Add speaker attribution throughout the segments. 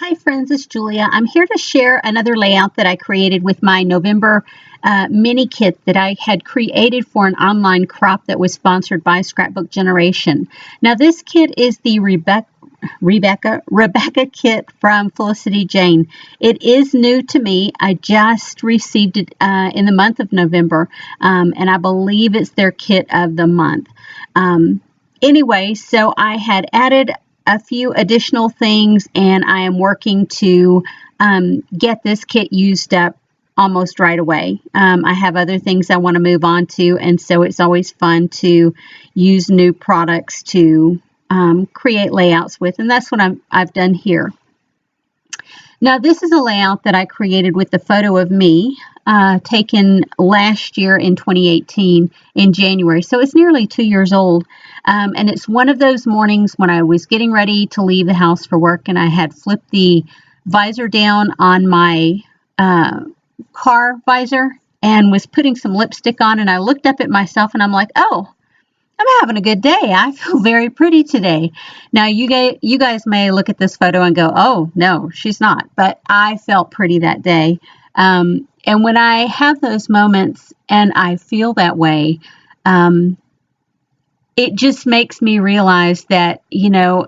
Speaker 1: Hi friends, it's Julia. I'm here to share another layout that I created with my November mini kit that I had created for an online crop that was sponsored by Scrapbook Generation. Now this kit is the Rebecca kit from Felicity Jane. It is new to me. I just received it in the month of November, and I believe it's their kit of the month. Anyway, so I had added a few additional things, and I am working to get this kit used up almost right away. I have other things I want to move on to, and so it's always fun to use new products to create layouts with, and that's what I've done here. Now this is a layout that I created with the photo of me taken last year in 2018 in January, so it's nearly 2 years old, and it's one of those mornings when I was getting ready to leave the house for work, and I had flipped the visor down on my car visor and was putting some lipstick on, and I looked up at myself and I'm like, oh, I'm having a good day. I feel very pretty today. Now, you guys may look at this photo and go, oh, no, she's not. But I felt pretty that day. And when I have those moments and I feel that way, it just makes me realize that, in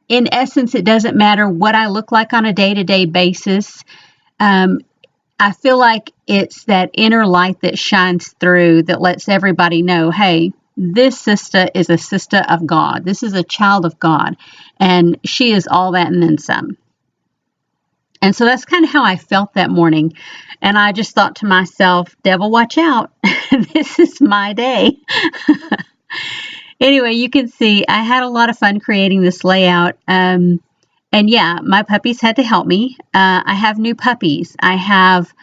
Speaker 1: essence, it doesn't matter what I look like on a day-to-day basis. I feel like it's that inner light that shines through that lets everybody know, hey, this sister is a sister of God. This is a child of God, and she is all that and then some. And so that's kind of how I felt that morning. And I just thought to myself, devil, watch out. This is my day. Anyway, you can see I had a lot of fun creating this layout. And yeah, my puppies had to help me. I have new puppies. I have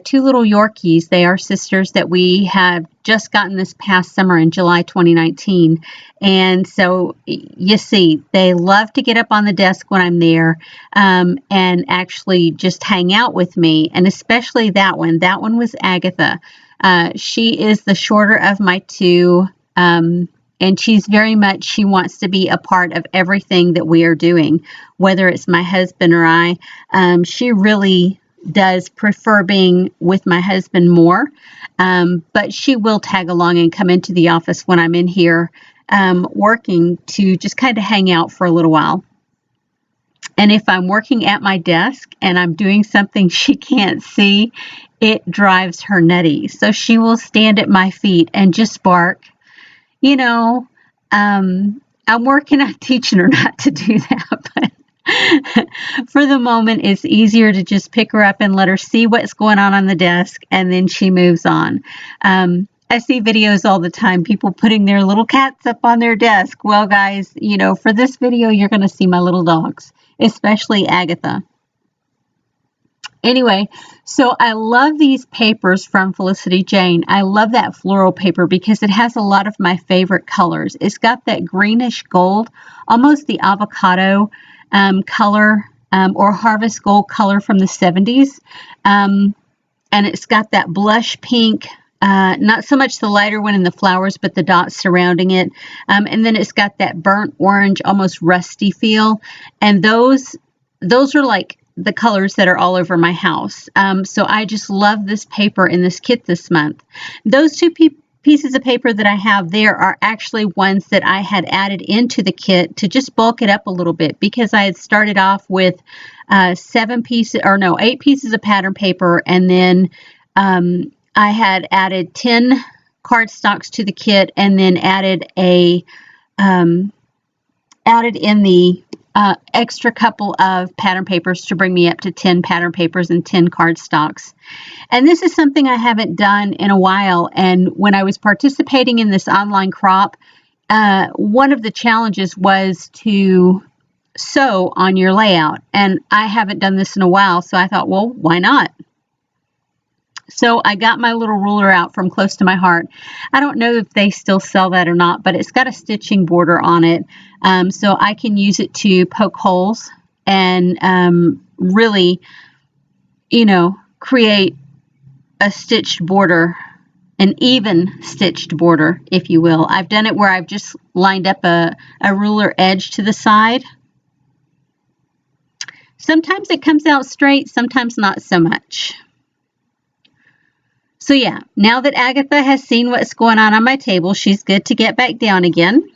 Speaker 1: 2 little Yorkies. They are sisters that we have just gotten this past summer in July 2019. And so you see, they love to get up on the desk when I'm there and actually just hang out with me. And especially that one. That one was Agatha. She is the shorter of my 2. And she wants to be a part of everything that we are doing, whether it's my husband or I. She really does prefer being with my husband more, but she will tag along and come into the office when I'm in here working to just kind of hang out for a little while. And if I'm working at my desk and I'm doing something she can't see, it drives her nutty. So she will stand at my feet and just bark. I'm working on teaching her not to do that, but for the moment, it's easier to just pick her up and let her see what's going on the desk, and then she moves on. I see videos all the time, people putting their little cats up on their desk. Well, guys, for this video, you're going to see my little dogs, especially Agatha. Anyway, so I love these papers from Felicity Jane. I love that floral paper because it has a lot of my favorite colors. It's got that greenish gold, almost the avocado color or harvest gold color from the 70s. And it's got that blush pink, not so much the lighter one in the flowers, but the dots surrounding it. And then it's got that burnt orange, almost rusty feel. And those are like the colors that are all over my house. So I just love this paper in this kit this month. Those 2 pieces of paper that I have there are actually ones that I had added into the kit to just bulk it up a little bit because I had started off with 8 pieces of pattern paper, and then I had added 10 cardstocks to the kit, and then added in the extra couple of pattern papers to bring me up to 10 pattern papers and 10 cardstocks. And this is something I haven't done in a while. And when I was participating in this online crop, one of the challenges was to sew on your layout. And I haven't done this in a while, so I thought, well, why not? So I got my little ruler out from Close to My Heart. I don't know if they still sell that or not, but it's got a stitching border on it. So I can use it to poke holes and really, create a stitched border, an even stitched border, if you will. I've done it where I've just lined up a ruler edge to the side. Sometimes it comes out straight, sometimes not so much. So yeah, now that Agatha has seen what's going on my table, she's good to get back down again.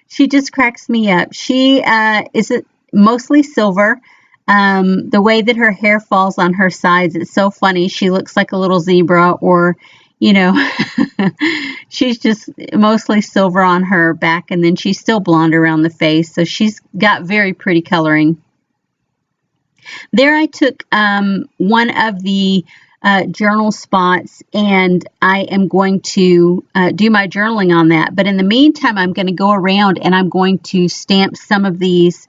Speaker 1: She just cracks me up. She is mostly silver. The way that her hair falls on her sides, it's so funny. She looks like a little zebra, or, you know, she's just mostly silver on her back, and then she's still blonde around the face. So she's got very pretty coloring. There I took one of the journal spots, and I am going to do my journaling on that. But in the meantime, I'm going to go around and I'm going to stamp some of these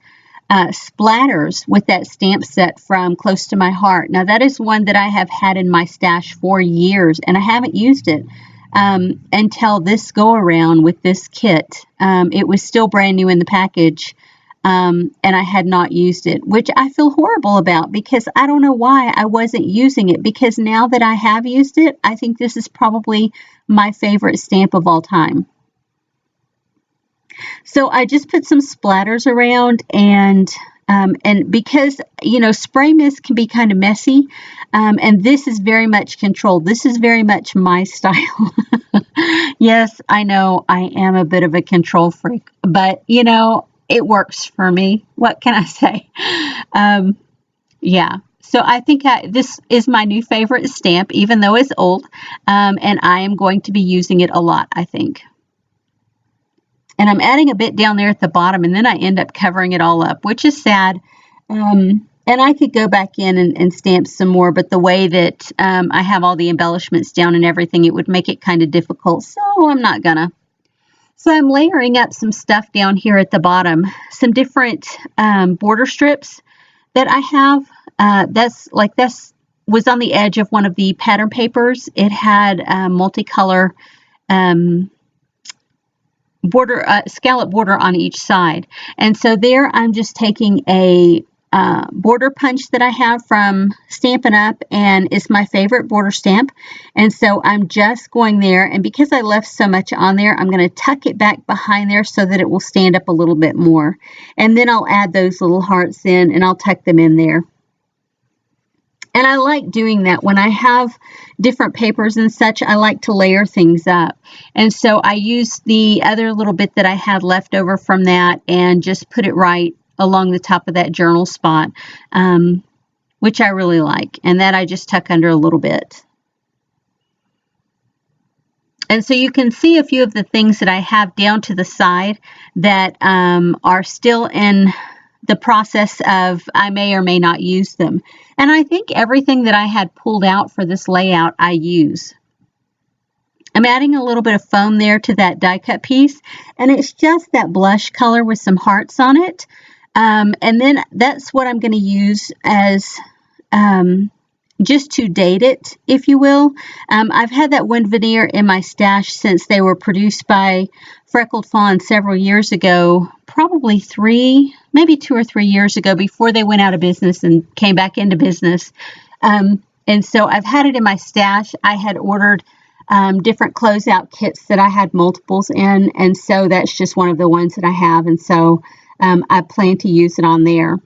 Speaker 1: splatters with that stamp set from Close to My Heart. Now, that is one that I have had in my stash for years, and I haven't used it until this go around with this kit. It was still brand new in the package. And I had not used it, which I feel horrible about, because I don't know why I wasn't using it, because now that I have used it, I think this is probably my favorite stamp of all time. So I just put some splatters around, and because, you know, spray mist can be kind of messy, and this is very much controlled. This is very much my style. Yes, I know I am a bit of a control freak, but, you know, it works for me. What can I say? Yeah. So I think this is my new favorite stamp, even though it's old, and I am going to be using it a lot, I think. And I'm adding a bit down there at the bottom, and then I end up covering it all up, which is sad. And I could go back in and stamp some more, but the way that I have all the embellishments down and everything, it would make it kind of difficult, so I'm not gonna. So I'm layering up some stuff down here at the bottom, some different border strips that I have. This was on the edge of one of the pattern papers. It had multicolor border, scallop border on each side. And so there I'm just taking a border punch that I have from Stampin' Up, and it's my favorite border stamp. And so I'm just going there, and because I left so much on there, I'm going to tuck it back behind there so that it will stand up a little bit more. And then I'll add those little hearts in, and I'll tuck them in there. And I like doing that when I have different papers and such. I like to layer things up. And so I used the other little bit that I had left over from that and just put it right along the top of that journal spot, which I really like. And that I just tuck under a little bit. And so you can see a few of the things that I have down to the side that are still in the process of I may or may not use them. And I think everything that I had pulled out for this layout, I use. I'm adding a little bit of foam there to that die cut piece, and it's just that blush color with some hearts on it. And then that's what I'm going to use as just to date it, if you will. I've had that one veneer in my stash since they were produced by Freckled Fawn several years ago, probably maybe 2 or 3 years ago, before they went out of business and came back into business. And so I've had it in my stash. I had ordered different closeout kits that I had multiples in, and so that's just one of the ones that I have, and so I plan to use it on there.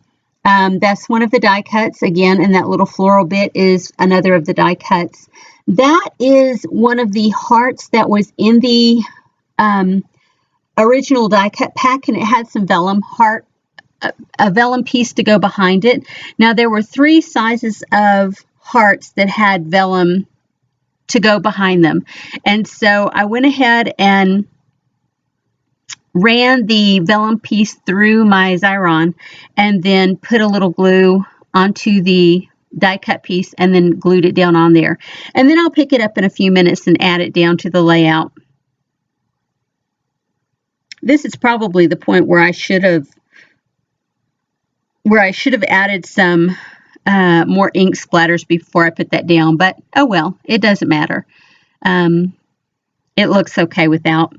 Speaker 1: That's one of the die cuts again, and that little floral bit is another of the die cuts. That is one of the hearts that was in the original die cut pack, and it had some vellum heart, a vellum piece to go behind it. Now there were 3 sizes of hearts that had vellum to go behind them, and so I went ahead and ran the vellum piece through my Xyron and then put a little glue onto the die cut piece and then glued it down on there. And then I'll pick it up in a few minutes and add it down to the layout. This is probably the point where I should have added some more ink splatters before I put that down, but oh well, it doesn't matter. It looks okay without.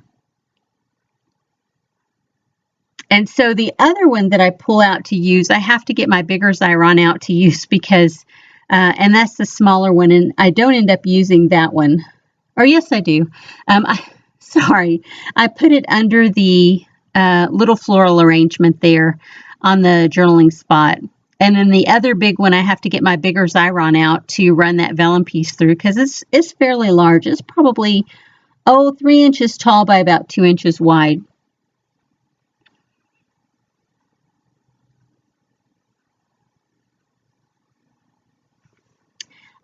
Speaker 1: And so the other one that I pull out to use, I have to get my bigger Xyron out to use because, and that's the smaller one, and I don't end up using that one. Or yes, I do. Sorry, I put it under the little floral arrangement there on the journaling spot. And then the other big one, I have to get my bigger Xyron out to run that vellum piece through because it's fairly large. It's probably, 3 inches tall by about 2 inches wide.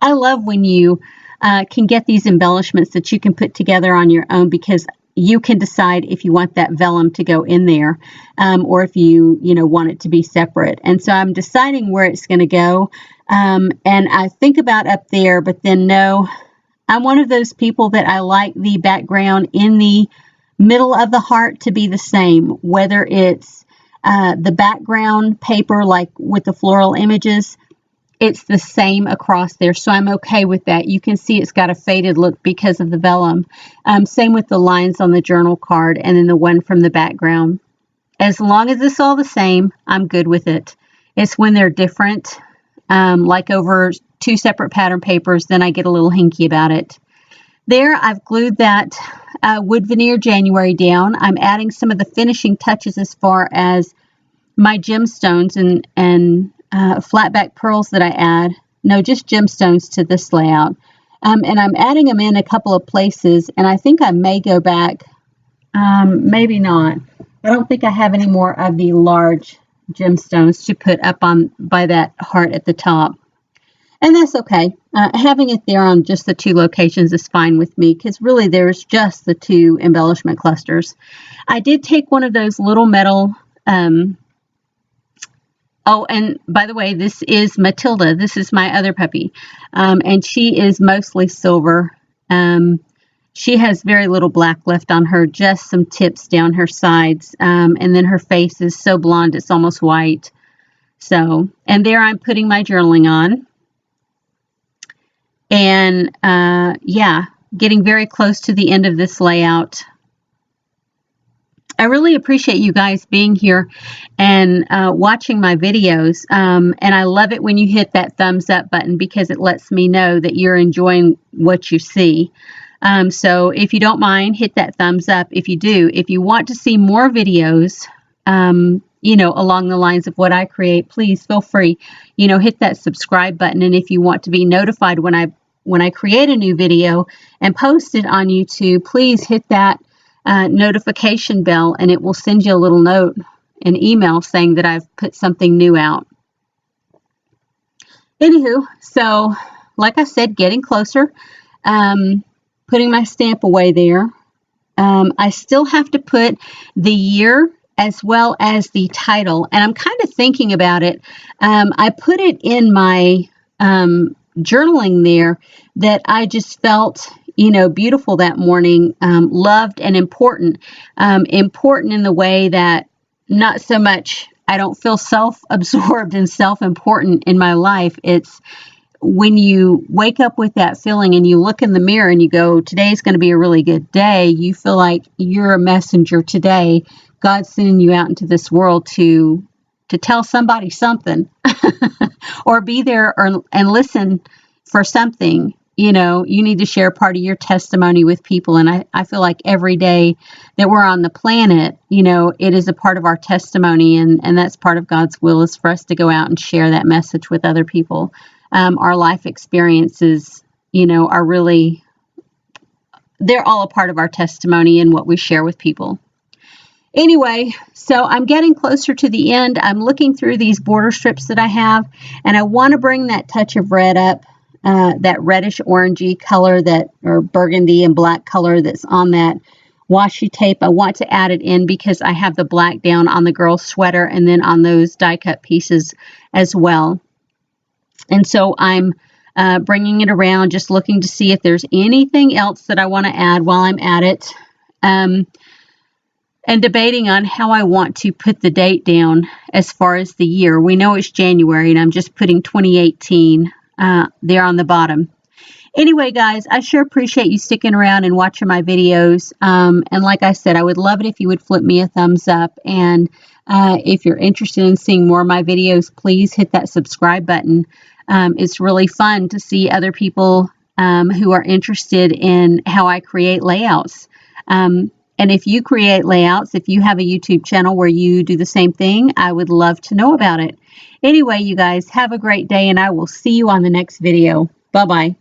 Speaker 1: I love when you can get these embellishments that you can put together on your own because you can decide if you want that vellum to go in there or if you want it to be separate. And so I'm deciding where it's going to go. And I think about up there, but then no, I'm one of those people that I like the background in the middle of the heart to be the same, whether it's the background paper like with the floral images. It's the same across there, so I'm okay with that. You can see it's got a faded look because of the vellum. Same with the lines on the journal card and then the one from the background. As long as it's all the same, I'm good with it. It's when they're different, like over 2 separate pattern papers, then I get a little hinky about it. There, I've glued that wood veneer January down. I'm adding some of the finishing touches as far as my gemstones and flatback pearls that I add. No, just gemstones to this layout. And I'm adding them in a couple of places, and I think I may go back, maybe not. I don't think I have any more of the large gemstones to put up on by that heart at the top. And that's okay. Having it there on just the 2 locations is fine with me because really there's just the 2 embellishment clusters. I did take one of those little metal oh, and by the way, this is Matilda. This is my other puppy. And she is mostly silver. She has very little black left on her, just some tips down her sides. And then her face is so blonde, it's almost white. So, and there I'm putting my journaling on. And yeah, getting very close to the end of this layout. I really appreciate you guys being here and watching my videos. And I love it when you hit that thumbs up button because it lets me know that you're enjoying what you see. So if you don't mind, hit that thumbs up. If you do, if you want to see more videos, along the lines of what I create, please feel free, hit that subscribe button. And if you want to be notified when I create a new video and post it on YouTube, please hit that notification bell and it will send you a little note, an email saying that I've put something new out. Anywho, so like I said, getting closer, putting my stamp away there. I still have to put the year as well as the title, and I'm kind of thinking about it. I put it in my journaling there that I just felt beautiful that morning, loved and important. Important in the way that not so much, I don't feel self-absorbed and self-important in my life. It's when you wake up with that feeling and you look in the mirror and you go, today's going to be a really good day. You feel like you're a messenger today. God's sending you out into this world to tell somebody something or be there and listen for something. You need to share part of your testimony with people. And I feel like every day that we're on the planet, it is a part of our testimony. And that's part of God's will is for us to go out and share that message with other people. Our life experiences, are really, they're all a part of our testimony and what we share with people. Anyway, so I'm getting closer to the end. I'm looking through these border strips that I have, and I want to bring that touch of red up. That reddish orangey color or burgundy and black color that's on that washi tape. I want to add it in because I have the black down on the girl's sweater and then on those die cut pieces as well. And so I'm bringing it around, just looking to see if there's anything else that I want to add while I'm at it. And debating on how I want to put the date down as far as the year. We know it's January and I'm just putting 2018 there on the bottom. Anyway, guys, I sure appreciate you sticking around and watching my videos. And like I said, I would love it if you would flip me a thumbs up. And if you're interested in seeing more of my videos, please hit that subscribe button. It's really fun to see other people who are interested in how I create layouts. And And if you create layouts, if you have a YouTube channel where you do the same thing, I would love to know about it. Anyway, you guys, have a great day, and I will see you on the next video. Bye-bye.